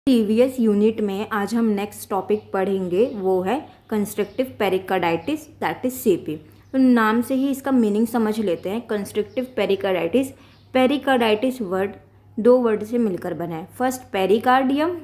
Previous unit में आज हम नेक्स्ट टॉपिक पढ़ेंगे, वो है constructive pericarditis that is CP. तो नाम से ही इसका मीनिंग समझ लेते हैं। कंस्ट्रक्टिव पेरिकार्डाइटिस, पेरिकार्डाइटिस वर्ड दो वर्ड से मिलकर बना है। First pericardium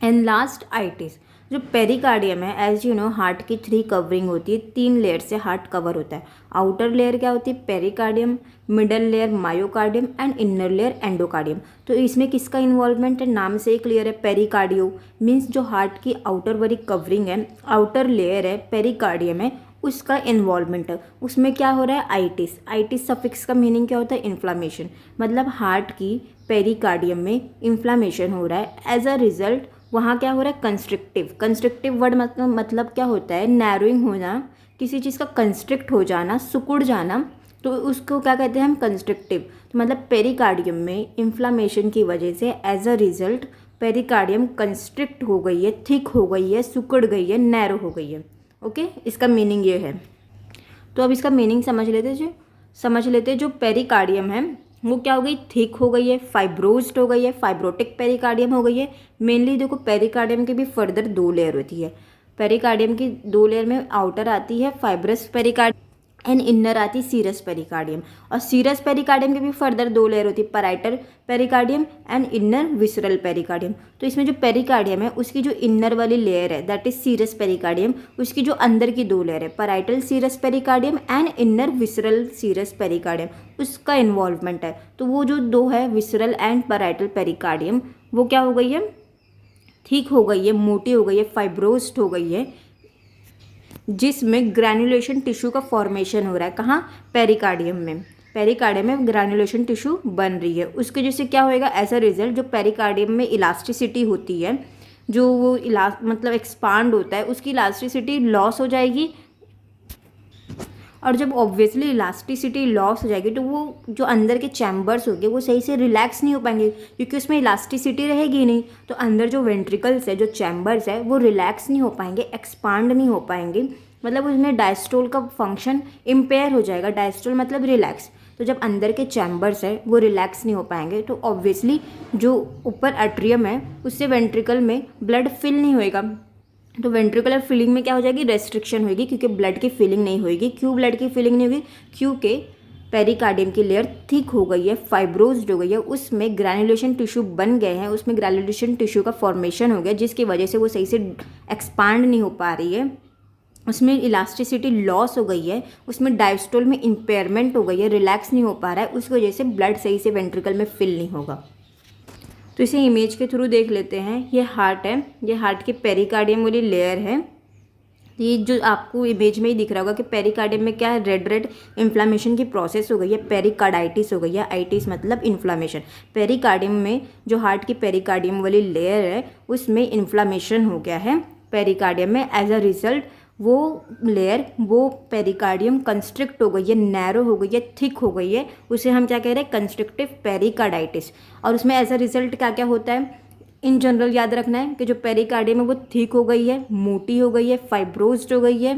and last itis. जो पेरिकार्डियम है, एज यू नो, हार्ट की 3 कवरिंग होती है, 3 लेयर से हार्ट कवर होता है। आउटर लेयर क्या होती है? Pericardium, middle layer myocardium and inner layer endocardium. तो इसमें किसका इन्वॉल्वमेंट है? नाम से ही क्लियर है, पेरिकार्डियो मीन्स जो हार्ट की आउटर वाली कवरिंग है, आउटर लेयर है, पेरिकार्डियम है, उसका इन्वॉल्वमेंट है। उसमें क्या हो रहा है? आइटिस। आइटिस सफिक्स का मीनिंग क्या होता है? इन्फ्लामेशन। मतलब हार्ट की पेरिकार्डियम में इन्फ्लामेशन हो रहा है। एज अ रिजल्ट वहाँ क्या हो रहा है? कंस्ट्रिक्टिव। कंस्ट्रिक्टिव वर्ड मतलब क्या होता है? नैरोइंग होना, किसी चीज़ का कंस्ट्रिक्ट हो जाना, सिकुड़ जाना, तो उसको क्या कहते हैं हम? कंस्ट्रिक्टिव। तो मतलब पेरिकार्डियम में इन्फ्लामेशन की वजह से as a result pericardium constrict हो गई है, थिक हो गई है, सिकुड़ गई है, नैरो हो गई है। ओके, इसका मीनिंग ये है। तो अब इसका मीनिंग समझ लेते हैं। जो पेरिकार्डियम है वो क्या हो गई? थिक हो गई है, फाइब्रोज्ड हो गई है, फाइब्रोटिक पेरिकार्डियम हो गई है। मेनली देखो, पेरिकार्डियम की भी फर्दर 2 लेयर होती है। पेरिकार्डियम की 2 लेयर में आउटर आती है फाइब्रस पेरिकार्डियम एंड इनर आती सीरस पेरिकार्डियम। और सीरस पेरिकार्डियम की भी फर्दर 2 लेयर होती है, parietal pericardium and inner visceral pericardium. तो इसमें जो पेरिकार्डियम है उसकी जो इनर वाली लेयर है दैट इज सीरस पेरिकार्डियम, उसकी जो अंदर की 2 लेयर है, parietal serous pericardium and inner visceral serous pericardium, उसका इन्वॉल्वमेंट है। तो वो जो 2 है, विसरल एंड पैराइटल पेरिकार्डियम, वो क्या हो गई है? ठीक हो गई है, मोटी हो गई है, फाइब्रोज्ड हो गई है, जिसमें ग्रैनुलेशन टिश्यू का फॉर्मेशन हो रहा है। कहाँ? पेरिकार्डियम में। पेरिकार्डियम में ग्रैनुलेशन टिश्यू बन रही है। उसके जैसे क्या होएगा? एज अ रिजल्ट जो पेरिकार्डियम में इलास्टिसिटी होती है, जो वो मतलब एक्सपांड होता है, उसकी इलास्टिसिटी लॉस हो जाएगी। और जब ऑब्वियसली इलास्टिसिटी लॉस हो जाएगी तो वो जो अंदर के चैम्बर्स होंगे वो सही से रिलैक्स नहीं हो पाएंगे, क्योंकि उसमें इलास्टिसिटी रहेगी नहीं। तो अंदर जो वेंट्रिकल्स है, जो चैम्बर्स है, वो रिलैक्स नहीं हो पाएंगे, एक्सपांड नहीं हो पाएंगे। मतलब उसमें डायस्टोल का फंक्शन इम्पेयर हो जाएगा। डायस्टोल मतलब रिलैक्स। तो जब अंदर के चैम्बर्स है वो रिलैक्स नहीं हो पाएंगे तो ऑब्वियसली जो ऊपर एट्रियम है उससे वेंट्रिकल में ब्लड फिल नहीं होएगा। तो वेंट्रिकुलर फिलिंग में क्या हो जाएगी? रेस्ट्रिक्शन होगी, क्योंकि ब्लड की फिलिंग नहीं होगी। क्यों ब्लड की फिलिंग नहीं होगी? क्योंकि पेरिकार्डियम की लेयर थिक हो गई है, फाइब्रोज्ड हो गई है, उसमें ग्रैनुलेशन टिश्यू बन गए हैं, उसमें ग्रैनुलेशन टिश्यू का फॉर्मेशन हो गया, जिसकी वजह से वो सही से एक्सपांड नहीं हो पा रही है, उसमें इलास्टिसिटी लॉस हो गई है, उसमें डायस्टोल में इम्पेयरमेंट हो गई है, रिलैक्स नहीं हो पा रहा है, उस वजह से ब्लड सही से वेंट्रिकल में फिल नहीं होगा। तो इसे इमेज के थ्रू देख लेते हैं। ये हार्ट है, ये हार्ट की पेरिकार्डियम वाली लेयर है। ये जो आपको इमेज में ही दिख रहा होगा कि पेरिकार्डियम में क्या है? रेड रेड इन्फ्लामेशन की प्रोसेस हो गई है, पेरिकार्डाइटिस हो गई है। आइटिस मतलब इन्फ्लामेशन। पेरिकार्डियम में जो हार्ट की पेरिकार्डियम वाली लेयर है उसमें इन्फ्लामेशन हो गया है पेरिकार्डियम में। एज अ रिजल्ट वो लेयर, वो पेरिकार्डियम कंस्ट्रिक्ट हो गई है, नैरो हो गई है, थिक हो गई है। उसे हम क्या कह रहे हैं? कंस्ट्रिक्टिव पेरिकार्डाइटिस। और उसमें एज अ रिजल्ट क्या क्या होता है? इन जनरल याद रखना है कि जो पेरिकार्डियम है वो थिक हो गई है, मोटी हो गई है, फाइब्रोज्ड हो गई है।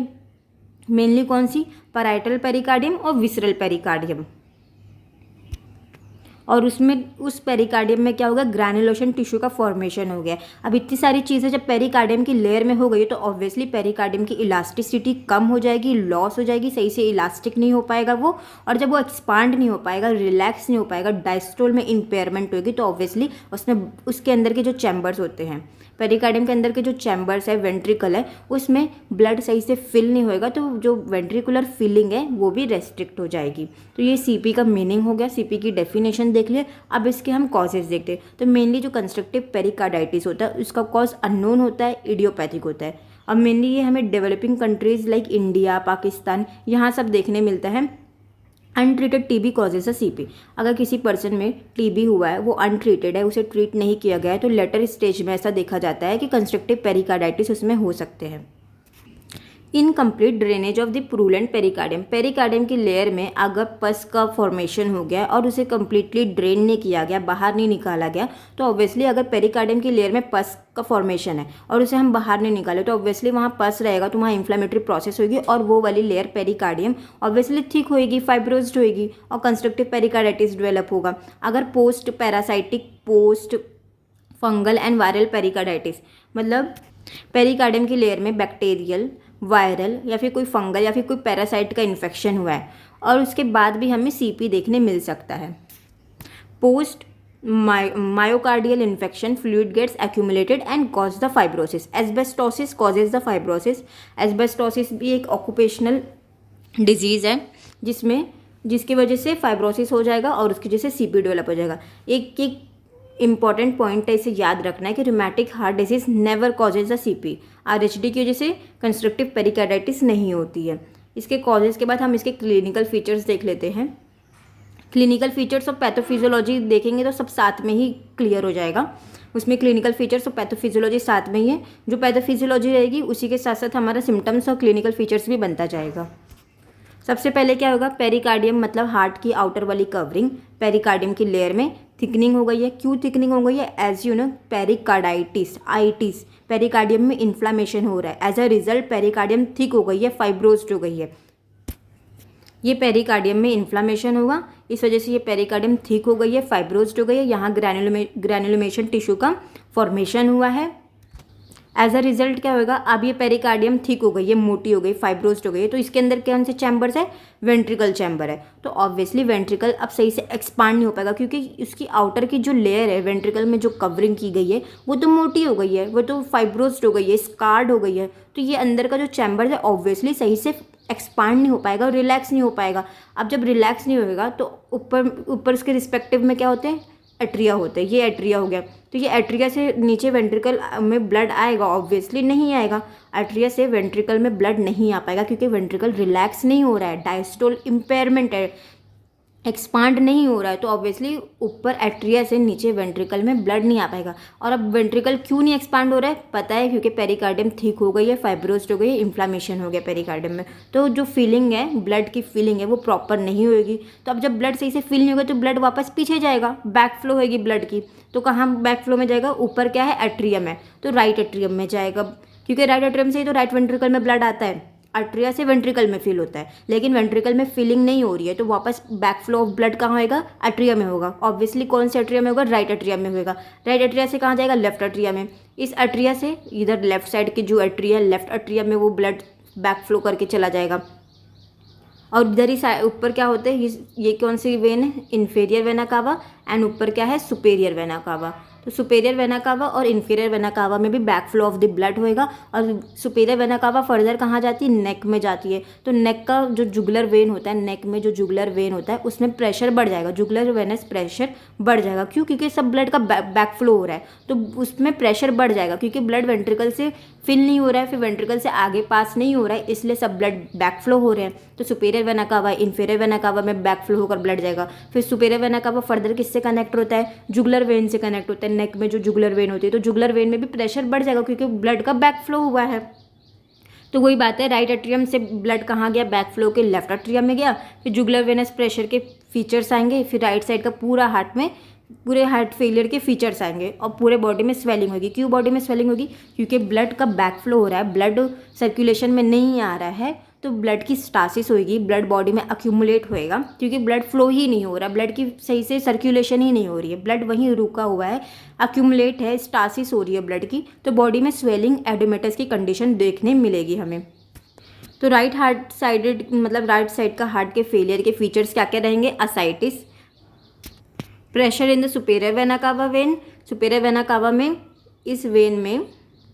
मेनली कौन सी? पैराइटल पेरिकार्डियम और विसरल पेरिकार्डियम। और उसमें उस पेरिकार्डियम में क्या होगा? ग्रैनुलेशन टिश्यू का फॉर्मेशन हो गया। अब इतनी सारी चीज़ें जब पेरिकार्डियम की लेयर में हो गई तो ऑब्वियसली पेरिकार्डियम की इलास्टिसिटी कम हो जाएगी, लॉस हो जाएगी, सही से इलास्टिक नहीं हो पाएगा वो। और जब वो एक्सपांड नहीं हो पाएगा, रिलैक्स नहीं हो पाएगा, डायस्टोल में इम्पेयरमेंट होगी, तो ऑब्वियसली उसमें उसके अंदर के जो चैम्बर्स होते हैं, पेरिकार्डियम के अंदर के जो चैम्बर्स है, वेंट्रिकल है, उसमें ब्लड सही से फिल नहीं होएगा, तो जो वेंट्रिकुलर फिलिंग है वो भी रेस्ट्रिक्ट हो जाएगी। तो ये सीपी का मीनिंग हो गया, सीपी की डेफिनेशन देख लिए। अब इसके हम कॉजेज देखते हैं। तो मेनली जो कंस्ट्रक्टिव पेरिकार्डाइटिस होता है उसका कॉज अननोन होता है, इडियोपैथिक होता है। अब मेनली ये हमें developing countries like India, Pakistan, यहाँ सब देखने मिलता है। अनट्रीटेड टीबी कॉजेज है सीपी। अगर किसी पर्सन में टीबी हुआ है, वो अनट्रीटेड है, उसे ट्रीट नहीं किया गया है, तो लेटर स्टेज में ऐसा देखा जाता है कि कंस्ट्रक्टिव पेरिकार्डाइटिस उसमें हो सकते हैं। Incomplete drainage of the purulent pericardium. Pericardium की लेयर में अगर पस का फॉर्मेशन हो गया और उसे कम्प्लीटली ड्रेन नहीं किया गया, बाहर नहीं निकाला गया, तो ऑब्वियसली अगर पेरिकार्डियम की लेयर में पस का फॉर्मेशन है और उसे हम बाहर नहीं निकाले तो ऑब्वियसली वहाँ पस रहेगा, तो वहाँ इन्फ्लेमेटरी प्रोसेस होगी और वो वाली लेयर पेरिकार्डियम ऑब्वियसली थिक होएगी, फाइब्रोज्ड होएगी और कंस्ट्रक्टिव पेरिकार्डाइटिस डेवलप होगा। अगर post parasitic, post fungal and viral pericarditis, मतलब पेरिकार्डियम की लेयर में बैक्टीरियल, वायरल या फिर कोई फंगल या फिर कोई पैरासाइट का इन्फेक्शन हुआ है और उसके बाद भी हमें सीपी देखने मिल सकता है। Post myocardial infection, fluid gets accumulated and cause the fibrosis. Asbestosis causes the fibrosis. Asbestosis भी एक ऑक्यूपेशनल डिजीज़ है जिसकी वजह से फाइब्रोसिस हो जाएगा और उसकी वजह से सीपी डेवलप हो जाएगा। एक इंपॉर्टेंट पॉइंट है, इसे याद रखना है कि rheumatic heart disease never causes the CP. RHD की वजह से कंस्ट्रक्टिव पेरिकार्डाइटिस नहीं होती है। इसके कॉजेज के बाद हम इसके क्लिनिकल फीचर्स देख लेते हैं। क्लिनिकल फीचर्स और पैथोफिजियोलॉजी देखेंगे तो सब साथ में ही क्लियर हो जाएगा। उसमें क्लिनिकल फीचर्स और पैथोफिजियोलॉजी साथ में ही है। जो पैथोफिजियोलॉजी रहेगी उसी के साथ साथ हमारा सिम्टम्स और क्लिनिकल फीचर्स भी बनता जाएगा। सबसे पहले क्या होगा, पेरिकार्डियम मतलब हार्ट की आउटर वाली कवरिंग, पेरिकार्डियम की लेयर में थिकनिंग हो गई है। क्यों थिकनिंग हो गई है? As you know pericarditis, itis, pericardium में इन्फ्लामेशन हो रहा है। As a result pericardium thick हो गई है, फाइब्रोज्ड हो गई है। ये पेरिकार्डियम में इन्फ्लामेशन हुआ, इस वजह से ये पेरिकार्डियम थिक हो गई है, फाइब्रोज्ड हो गई है। यहाँ ग्रैनुलोमेशन टिश्यू का फॉर्मेशन हुआ है। एज अ रिजल्ट क्या होगा, अब ये पेरिकार्डियम थिक हो गई है, मोटी हो गई, फाइब्रोज्ड हो गई है। तो इसके अंदर कौन से चैम्बर्स है? वेंट्रिकल चैम्बर है। तो ऑब्वियसली वेंट्रिकल अब सही से एक्सपांड नहीं हो पाएगा क्योंकि उसकी आउटर की जो लेयर है वेंट्रिकल में जो कवरिंग की गई है वो तो मोटी हो गई है, वो तो फाइब्रोज्ड हो गई है, स्कार्ड हो गई है। तो ये अंदर का जो चैम्बर है ऑब्वियसली सही से एक्सपांड नहीं हो पाएगा और रिलैक्स नहीं हो पाएगा। अब जब रिलैक्स नहीं होगा तो ऊपर उसके रिस्पेक्टिव में क्या होते हैं? एट्रिया होते हैं। ये एट्रिया हो गया। तो ये एट्रिया से नीचे वेंट्रिकल में ब्लड आएगा? ऑब्वियसली नहीं आएगा। एट्रिया से वेंट्रिकल में ब्लड नहीं आ पाएगा क्योंकि वेंट्रिकल रिलैक्स नहीं हो रहा है, डायस्टोल इम्पेयरमेंट है, एक्सपांड नहीं हो रहा है। तो ऑब्वियसली ऊपर एट्रिया से नीचे वेंट्रिकल में ब्लड नहीं आ पाएगा। और अब वेंट्रिकल क्यों नहीं एक्सपांड हो रहा है? पता है, क्योंकि पेरिकार्डियम थिक हो गई है, फाइब्रोज्ड हो गई है, इन्फ्लामेशन हो गया पेरिकार्डियम में। तो जो फीलिंग है, ब्लड की फीलिंग है, वो प्रॉपर नहीं होगी। तो अब जब ब्लड सही से फील नहीं होगा तो ब्लड वापस पीछे जाएगा, बैक फ्लो होगी ब्लड की। तो कहाँ बैक फ्लो में जाएगा? ऊपर क्या है? एट्रियम है, तो राइट एट्रियम में जाएगा क्योंकि राइट एट्रियम से ही तो राइट वेंट्रिकल में ब्लड आता है। एट्रिया से वेंट्रिकल में फील होता है, लेकिन वेंट्रिकल में फीलिंग नहीं हो रही है तो वापस बैक फ्लो ऑफ ब्लड कहाँ होएगा? एट्रिया में होगा। ऑब्वियसली कौन से एट्रिया में होगा? राइट एट्रिया में होगा। राइट एट्रिया से कहाँ जाएगा? लेफ्ट एट्रिया में। इस एट्रिया से इधर लेफ्ट साइड की जो एट्रिया है, लेफ्ट एट्रिया में वो ब्लड बैक फ्लो करके चला जाएगा। और इधर ही ऊपर क्या होते हैं? ये कौन सी वेन है? Inferior vena cava. एंड ऊपर क्या है? Superior vena cava. तो सुपेरियर वेना कावा और इन्फीरियर वेना कावा में भी back flow of the blood होएगा। और सुपेरियर वेना कावा फर्दर कहाँ जाती है? नेक में जाती है। तो नेक का जो जुगुलर वेन होता है, नेक में जो जुगुलर वेन होता है उसमें प्रेशर बढ़ जाएगा, जुगुलर वेनस प्रेशर बढ़ जाएगा। क्यों? क्योंकि सब ब्लड का बैक फ्लो हो रहा है तो उसमें प्रेशर बढ़ जाएगा क्योंकि ब्लड वेंट्रिकल से फिल नहीं हो रहा है, फिर वेंट्रिकल से आगे पास नहीं हो रहा है, इसलिए सब ब्लड बैक फ्लो हो रहे हैं। तो superior vena cava, inferior vena cava में बैक फ्लो होकर ब्लड जाएगा। फिर सुपेरियर वेना कावा फर्दर किससे कनेक्ट होता है? जुगुलर वेन से कनेक्ट होता है। नेक में जो जुगुलर वेन होती है तो जुगुलर वेन में भी प्रेशर बढ़ जाएगा क्योंकि ब्लड का बैक फ्लो हुआ है। तो वही बात है, राइट एट्रियम से ब्लड कहाँ गया? बैक फ्लो के लेफ्ट एट्रियम में गया। फिर जुगुलर वेनस प्रेशर के फीचर्स आएंगे, फिर राइट साइड का पूरा हार्ट में पूरे हार्ट फेलियर के फीचर्स आएंगे और पूरे बॉडी में स्वेलिंग होगी। क्यों बॉडी में स्वेलिंग होगी? क्योंकि ब्लड का बैक फ्लो हो रहा है, ब्लड सर्कुलेशन में नहीं आ रहा है तो ब्लड की स्टासिस होगी, ब्लड बॉडी में अक्यूमुलेट होएगा क्योंकि ब्लड फ्लो ही नहीं हो रहा, ब्लड की सही से सर्कुलेशन ही नहीं हो रही है, ब्लड वहीं रुका हुआ है, अक्यूमुलेट है, स्टासिस हो रही है ब्लड की। तो बॉडी में स्वेलिंग, एडिमेटस की कंडीशन देखने मिलेगी हमें। तो राइट हार्ट साइडेड मतलब राइट साइड का हार्ट के फेलियर के फीचर्स क्या क्या रहेंगे? Ascites, pressure in the superior vena cava when. Superior vena cava में इस वेन में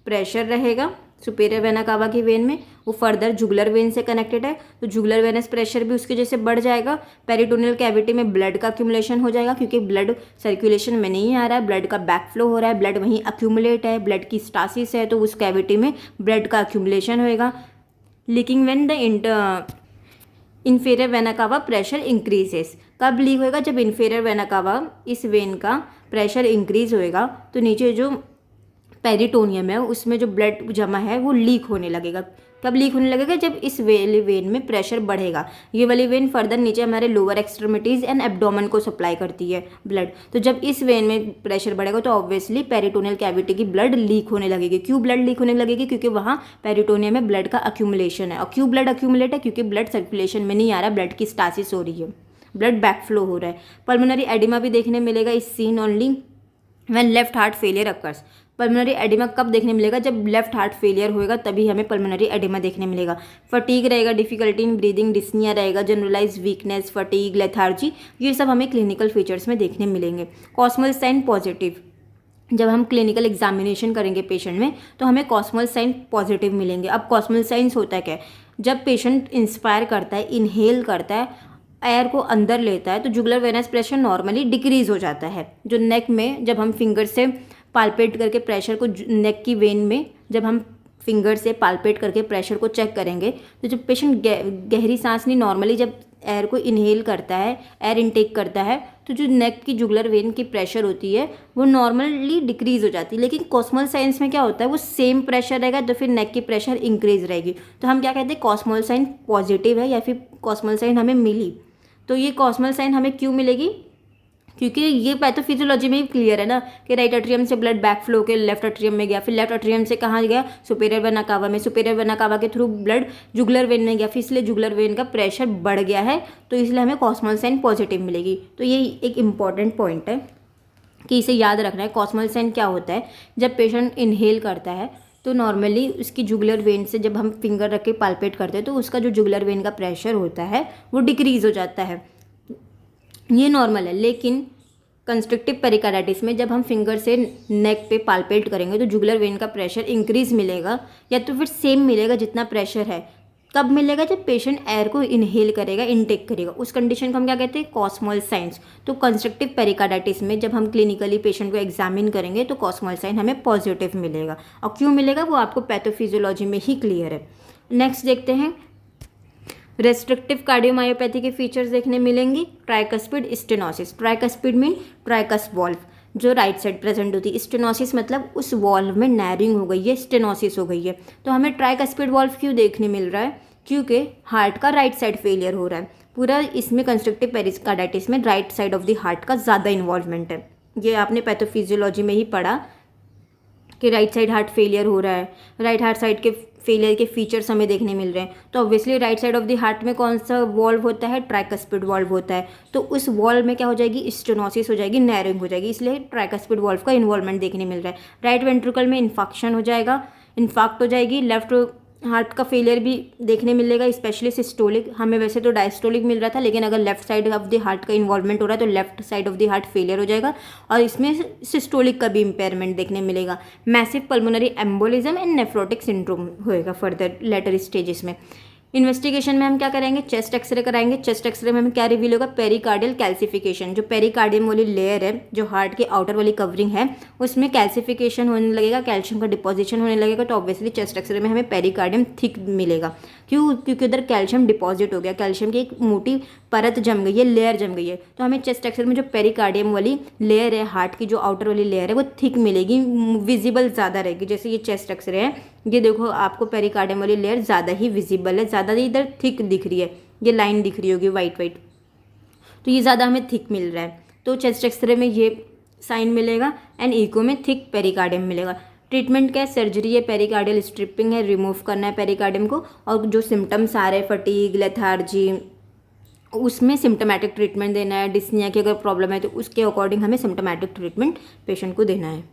प्रेशर रहेगा, सुपेरियर वेना कावा की वेन में। वो फर्दर जुगुलर वेन से कनेक्टेड है तो जुगुलर वेनस प्रेशर भी उसके जैसे बढ़ जाएगा। पेरिटोनियल कैविटी में ब्लड का अक्यूमुलेशन हो जाएगा क्योंकि ब्लड सर्कुलेशन में नहीं आ रहा है, ब्लड का बैक फ्लो हो रहा है, ब्लड वहीं अक्यूमुलेट है, ब्लड की स्टासिस है तो उस कैविटी में ब्लड का अक्यूमुलेशन होएगा। Leaking when the inferior vena cava pressure increases. कब लीक होएगा? जब इन्फीरियर वेना कावा इस वेन का प्रेशर इंक्रीज होएगा तो नीचे जो पेरिटोनियम है उसमें जो ब्लड जमा है वो लीक होने लगेगा। कब लीक होने लगेगा? जब इस वाली वेन में प्रेशर बढ़ेगा। ये वाली वेन फर्दर नीचे हमारे लोअर एक्सट्रीमिटीज़ एंड एब्डोमेन को सप्लाई करती है ब्लड। तो जब इस वेन में प्रेशर बढ़ेगा तो ऑब्वियसली पेरिटोनियल कैविटी की ब्लड लीक होने लगेगी। क्यों ब्लड लीक होने लगेगी? क्योंकि वहाँ पेरिटोनियम में ब्लड का अक्यूमुलेशन है। और क्यों ब्लड अक्यूमुलेट है? क्योंकि ब्लड सर्कुलेशन में नहीं आ रहा, ब्लड की स्टासिस हो रही है, ब्लड बैक फ्लो हो रहा है। पल्मोनरी एडिमा भी देखने मिलेगा इस seen only. When left heart failure occurs. Pulmonary oedema कब देखने मिलेगा? जब लेफ्ट हार्ट फेलियर होएगा तभी हमें पल्मोनरी एडिमा देखने मिलेगा। फटीग रहेगा, डिफिकल्टी इन ब्रीदिंग, डिस्निया रहेगा, जनरलाइज वीकनेस, फटीग, लेथार्जी, ये सब हमें क्लिनिकल फीचर्स में देखने मिलेंगे। कॉस्मल साइन पॉजिटिव, जब हम क्लिनिकल एग्जामिनेशन करेंगे पेशेंट में तो हमें कॉस्मल साइन पॉजिटिव मिलेंगे। अब कॉस्मल साइंस होता है क्या? जब पेशेंट इंस्पायर करता है, इनहेल करता है, एयर को अंदर लेता है तो jugular venous pressure normally decrease हो जाता है। जो नेक में जब हम फिंगर से पाल्पेट करके प्रेशर को नेक की वेन में जब हम फिंगर से पाल्पेट करके प्रेशर को चेक करेंगे तो जब पेशेंट गहरी सांस नहीं, नॉर्मली जब एयर को इनहेल करता है, एयर इनटेक करता है, तो जो नेक की जुगुलर वेन की प्रेशर होती है वो नॉर्मली डिक्रीज हो जाती है। लेकिन कॉस्मल साइंस में क्या होता है, वो सेम प्रेशर रहेगा तो फिर नेक की प्रेशर इंक्रीज रहेगी। तो हम क्या कहते हैं, कॉस्मल साइन पॉजिटिव है या फिर कॉस्मल साइन हमें मिली। तो ये कॉस्मल साइन हमें क्यों मिलेगी? क्योंकि ये पैथोफिजियोलॉजी में ही क्लियर है ना कि राइट एट्रियम से ब्लड बैक फ्लो के लेफ्ट एट्रियम में गया, फिर लेफ्ट एट्रियम से कहाँ गया, सुपेरियर वेना कावा में, सुपेरियर वेना कावा के थ्रू ब्लड जुगुलर वेन में गया, फिर इसलिए जुगुलर वेन का प्रेशर बढ़ गया है, तो इसलिए हमें कॉस्मल साइन पॉजिटिव मिलेगी। तो ये एक इंपॉर्टेंट पॉइंट है कि इसे याद रखना है। कॉस्मल साइन क्या होता है, जब पेशेंट इनहेल करता है तो नॉर्मली उसकी जुगुलर वेन से जब हम फिंगर रख के पाल्पेट करते हैं तो उसका जो जुगुलर वेन का प्रेशर होता है वो डिक्रीज हो जाता है, ये नॉर्मल है। लेकिन कंस्ट्रक्टिव पेरिकार्डाइटिस में जब हम फिंगर से नेक पे पाल्पेट करेंगे तो जुगुलर वेन का प्रेशर इंक्रीज मिलेगा या तो फिर सेम मिलेगा जितना प्रेशर है। कब मिलेगा? जब पेशेंट एयर को इनहेल करेगा, इनटेक करेगा, उस कंडीशन को हम क्या कहते हैं, कॉस्मल साइंस। तो कंस्ट्रक्टिव पेरिकार्डाइटिस में जब हम क्लिनिकली पेशेंट को एग्जामिन करेंगे तो कॉस्मल साइन हमें पॉजिटिव मिलेगा। और क्यों मिलेगा वो आपको पैथोफिजियोलॉजी में ही क्लियर है। नेक्स्ट देखते हैं, रेस्ट्रिक्टिव कार्डियोमायोपैथी के फीचर्स देखने मिलेंगे। Tricuspid stenosis, tricuspid mean ट्राइकस valve जो राइट साइड प्रेजेंट होती है, स्टेनोसिस मतलब उस वॉल्व में नैरिंग हो गई है, स्टेनोसिस हो गई है। तो हमें ट्राइकस्पिड वॉल्व क्यों देखने मिल रहा है? क्योंकि हार्ट का राइट साइड फेलियर हो रहा है पूरा। इसमें कंस्ट्रक्टिव पेरिकार्डाइटिस में right side of the heart का ज़्यादा इन्वॉल्वमेंट है। ये आपने पैथोफिजियोलॉजी में ही पढ़ा कि राइट साइड हार्ट फेलियर हो रहा है, राइट हार्ट साइड के फेलियर के फीचर्स हमें देखने मिल रहे हैं। तो obviously right side of the heart में कौन सा वॉल्व होता है? ट्राइकस्पिड वॉल्व होता है। तो उस वॉल्व में क्या हो जाएगी, स्टेनोसिस हो जाएगी, नैरोइंग हो जाएगी, इसलिए ट्राइकस्पिड वॉल्व का इन्वॉल्वमेंट देखने मिल रहा है। राइट वेंट्रिकल में इन्फेक्शन हो जाएगा, इन्फाक्ट हो जाएगी। लेफ्ट हार्ट का फेलियर भी देखने मिलेगा, स्पेशली सिस्टोलिक। हमें वैसे तो डायस्टोलिक मिल रहा था, लेकिन अगर left side of the heart का इन्वॉल्वमेंट हो रहा है तो left side of the heart failure हो जाएगा और इसमें सिस्टोलिक का भी इम्पेयरमेंट देखने मिलेगा। Massive pulmonary embolism and nephrotic syndrome होएगा फर्दर लेटर स्टेजेस में। इन्वेस्टिगेशन में हम क्या करेंगे, चेस्ट एक्सरे कराएंगे। चेस्ट एक्सरे में हमें क्या रिवील होगा, पेरिकार्डियल कैल्सिफिकेशन। जो पेरिकार्डियम वाली लेयर है, जो हार्ट की आउटर वाली कवरिंग है, उसमें कैल्सिफिकेशन होने लगेगा, कैल्शियम का डिपॉजिशन होने लगेगा। तो ऑब्वियसली चेस्ट एक्सरे में हमें पेरिकार्डियम थिक मिलेगा। क्यों? क्योंकि उधर कैल्शियम डिपॉजिट हो गया, कैल्शियम की एक मोटी परत जम गई है, लेयर जम गई है। तो हमें चेस्ट एक्सरे में जो पेरिकार्डियम वाली लेयर है, हार्ट की जो आउटर वाली लेयर है, वो थिक मिलेगी, विजिबल ज़्यादा रहेगी। जैसे ये चेस्ट एक्सरे है, ये देखो आपको पेरिकार्डियम वाली लेयर ज़्यादा ही विजिबल है, ज़्यादा ही इधर थिक दिख रही है, ये लाइन दिख रही होगी वाइट वाइट, तो ये ज़्यादा हमें थिक मिल रहा है। तो चेस्ट एक्सरे में ये साइन मिलेगा एंड ईको में थिक पेरिकार्डियम मिलेगा। ट्रीटमेंट क्या है, सर्जरी है, पेरिकार्डियल स्ट्रिपिंग है, रिमूव करना है पेरिकार्डियम को। और जो सिम्टम्स आ रहे हैं, फटीग, लेथार्जी, उसमें सिम्टोमेटिक ट्रीटमेंट देना है। डिस्निया की अगर प्रॉब्लम है तो उसके अकॉर्डिंग हमें सिम्टोमेटिक ट्रीटमेंट पेशेंट को देना है।